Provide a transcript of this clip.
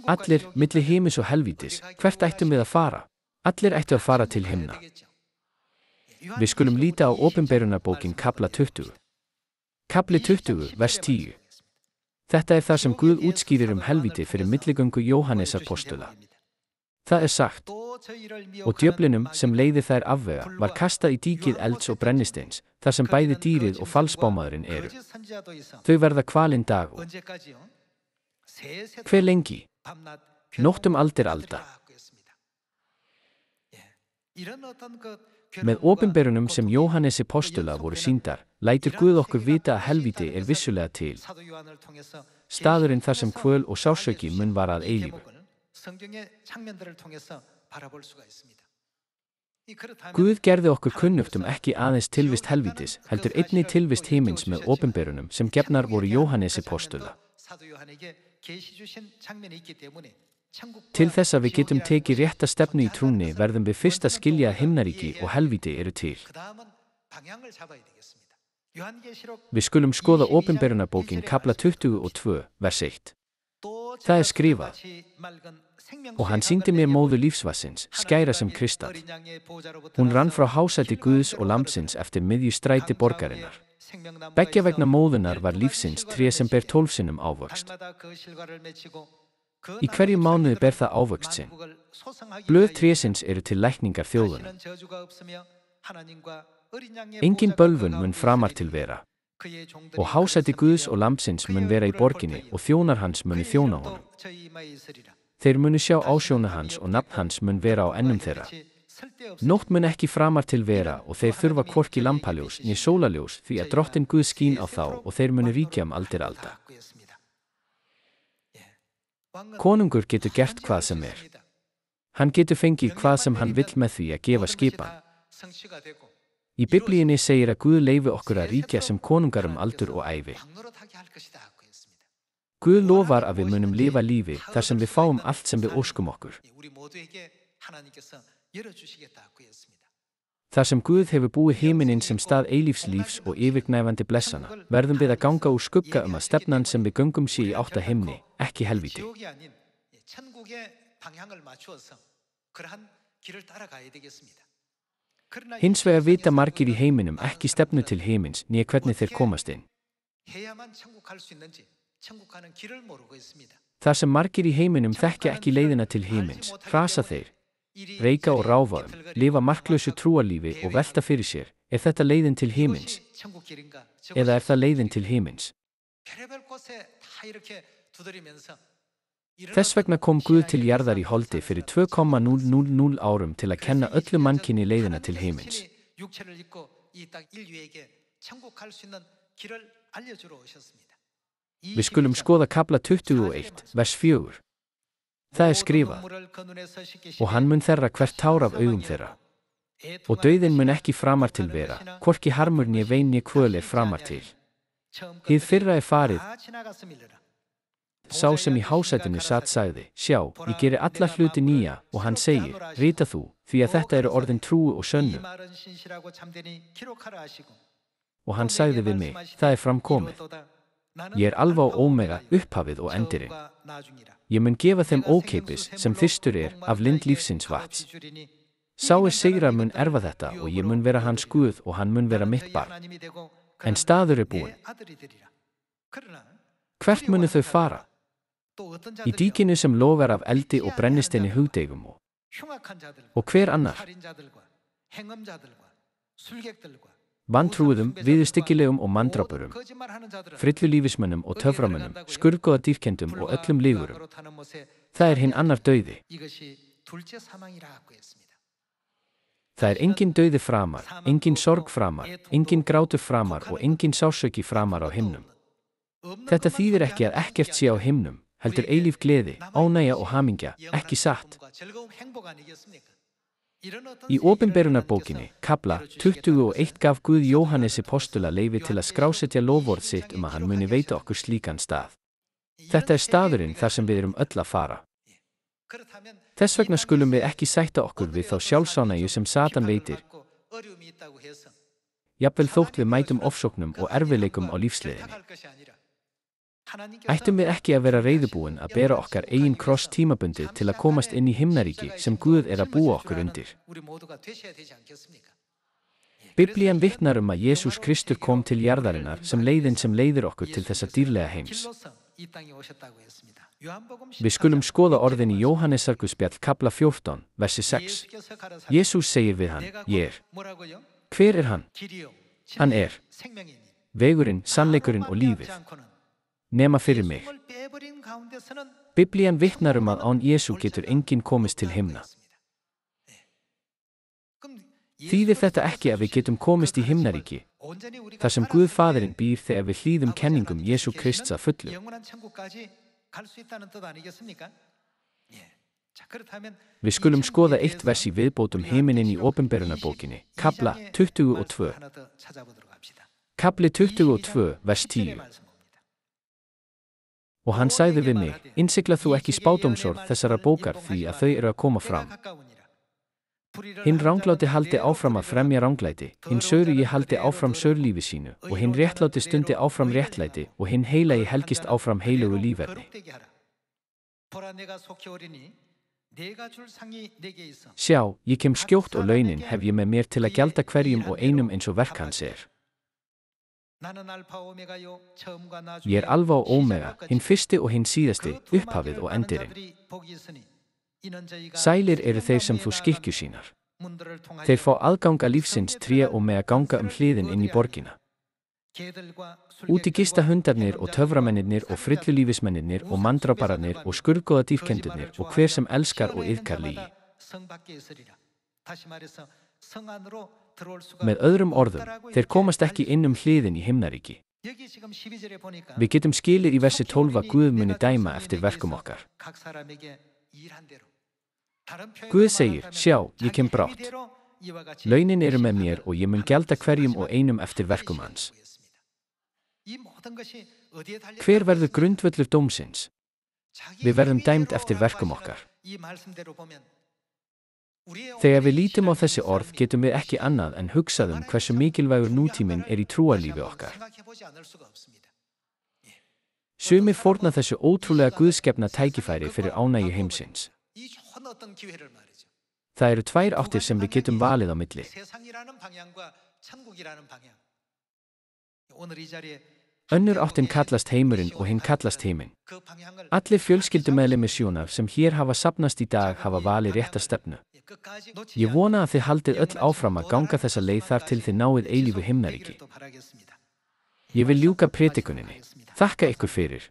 Allir, milli heimis og helvítis, hvert ættum við að fara? Allir ættu að fara til himna. Við skulum líta á Opinberunarbókin kafla 20. Kafli 20, vers 10. Þetta er það sem Guð útskýrir helvíti fyrir milligöngu Jóhannesar postula. Það er sagt: og djöflinum sem leiði þær afvega var kastað í dýkið elds og brennisteins, þar sem bæði dýrið og falsspámaðurinn eru. Þau verða kvalinn dag og hve lengi? Nóttum aldir alda. Með opinberunum sem Jóhannesi postula voru sýndar, lætur Guð okkur vita að helvíti er vissulega til. Staðurinn þar sem kvöl og sársauki mun vara að eilífu. Guð gerði okkur kunnugt ekki aðeins tilvist helvítis, heldur einnig tilvist himins með opinberunum sem gefnar voru Jóhannesi postula. Til þess að við getum tekið rétta stefnu í trúnni verðum við fyrst að skilja að himnaríki og helvíti eru til. Við skulum skoða Opinberunarbókin kafla 22, vers 1. Það er skrifað: og hann sýndi mér móðu lífsvassins, skæra sem kristall. Hún rann frá hásæti Guðs og lambsins eftir miðju stræti borgarinnar. Beggja vegna móðunar var lífsins tré sem ber 12 sinnum ávöxt. Í hverju mánuði ber það ávöxt sinn. Blöð trésins eru til lækningar þjóðunum. Engin bölvun mun framar til vera. Og hásæti Guðs og lambsins mun vera í borginni og þjónar hans muni þjóna honum. Þeir munu sjá ásjónu hans og nafn hans mun vera á ennum þeirra. Nótt mun ekki framar til vera og þeir þurfa hvorki lampaljós né sólaljós því að Drottinn Guð skín á þá og þeir munu ríkja aldir alda. Konungur getur gert hvað sem er. Hann getur fengið hvað sem hann vill með því að gefa skipan. Í Biblíunni segir að Guð leyfi okkur að ríkja sem konungar aldur og ævi. Guð lofar að við munum lifa lífi þar sem við fáum allt sem við óskum okkur. Þar sem Guð hefur búið himininn sem stað eilífs lífs og yfirgnæfandi blessana, verðum við að ganga úr skugga að stefnan sem við göngum sé í átt að himni, ekki helvíti. Hins vegar vita margir í heiminum ekki stefnu til himins né hvernig þeir komast inn. Þar sem margir í heiminum þekkja ekki leiðina til himins, hrasa þeir, reika og ráfa lifa marklausu trúarlífi og velta fyrir sér: er þetta leiðin til himins? Eða er það leiðin til himins? Þess vegna kom Guð til jarðar í holdi fyrir 2,000 árum til að kenna öllu mannkyni leiðina til himins. Við skulum skoða kafla 21, vers 4. Það er skrifað: og hann mun þerra hvert tár af augum þeirra. Og dauðinn mun ekki framar til vera, hvorki harmur né vein né kvöl er framar til. Hið fyrra er farið. Sá sem í hásætinu sat sagði: sjá, ég geri alla hluti nýja, og hann segir: rita þú, því að þetta eru orðin trúu og sönnu. Og hann sagði við mig: það er framkomið. Ég er alfa og ómega, upphafið og endirinn. Ég mun gefa þeim ókeipis sem þyrstur er af lind lífsins vatns. Sá er sigrar mun erfa þetta og ég mun vera hans Guð og hann mun vera mitt barn. En staður er búinn. Hvert munu þau fara? Í dýkinu sem lofar af eldi og brennisteini hugdeigum og hver annar? Vantrúðum, viðurstyggilegum og manndrápurum, frillulífismönnum og töframönnum, skurðgóða dýrkendum og öllum lífurum. Það er hinn annar dauði. Það er engin dauði framar, engin sorg framar, engin grátur framar og engin sásauki framar á himnum. Þetta þýðir ekki að ekkert sé á himnum, heldur eilíf gleði, ánægja og hamingja, ekki satt. Í Opinberunarbókinni, kafla 21 gaf Guð Jóhannesi postula leyfi til að skrásetja loforð sitt að hann muni veita okkur slíkan stað. Þetta er staðurinn þar sem við erum öll að fara. Þess vegna skulum við ekki sætta okkur við þá sjálfsánægju sem Satan veitir, jafnvel þótt við mætum ofsóknum og erfiðleikum á lífsleiðinni. Ættum við ekki að vera reiðubúin að bera okkar eigin kross tímabundið til að komast inn í himnaríki sem Guð að búa okkur undir? Biblían vitnar að Jesús Kristur kom til jarðarinnar sem leiðin sem leiðir okkur til þessa dýrlega heims. Við skulum skoða orðin í Jóhannesarguspjall kapla 14, versi 6. Jesús segir við hann, ég er. Hver er hann? Hann er vegurinn, sannleikurinn og lífið. Nema fyrir mig. Biblían vitnar að án Jesú getur enginn komist til himna. Þýðir þetta ekki að við getum komist í himnaríki, þar sem Guð Faðirinn býr þegar við hlýðum kenningum Jesú Krists að fullu? Við skulum skoða eitt vers í viðbótum himininn í Opinberunarbókinni, kapla 22. Kapli 22, vers 10. Og hann sagði við mig, innsigla þú ekki spádómsorð þessara bókar því að þau að koma fram. Hinn rangláti haldi áfram að fremja ranglæti, hinn saurugi haldi áfram saurlífi sínu, og hinn réttláti stundi áfram réttlæti, og hinn heilagi helgist áfram heilugu líferni. Sjá, ég kem skjótt og launin hef ég með mér til að gjalda hverjum og einum eins og verk hans er. Ég alfa og ómega, hinn fyrsti og hinn síðasti, upphafið og endirinn. Sælir eru þeir sem þú skikkju sínar. Þeir fá aðgang að lífsins tré og með að ganga hliðin inn í borgina. Úti gista hundarnir og töframennirnir og frillulífismennirnir og mandrápararnir og skurðgóða dýrkendurnir og hver sem elskar og iðkar lygi. Með öðrum orðum, þeir komast ekki inn hliðin í himnaríki. Við getum skilið í versi 12 að Guð muni dæma eftir verkum okkar. Guð segir, sjá, ég kem brátt. Launin eru með mér og ég mun gjalda hverjum og einum eftir verkum hans. Hver verður grundvöllur dómsins? Við verðum dæmd eftir verkum okkar. Þegar við lítum á þessi orð getum við ekki annað en hugsað hversu mikilvægur nútíminn í trúarlífi okkar. Sumir fórna þessu ótrúlega guðskefna tækifæri fyrir ánægju heimsins. Það eru tvær áttir sem við getum valið á milli. Önnur áttin kallast heimurinn og hinn kallast heiminn. Allir fjölskyldumeðlimir Sjónar sem hér hafa safnast í dag hafa valið rétta stefnu. Ég vona að þið haldið öll áfram að ganga þessa leið þar til þið náið eilífu himnaríki. Ég vil ljúka predikuninni. Þakka ykkur fyrir.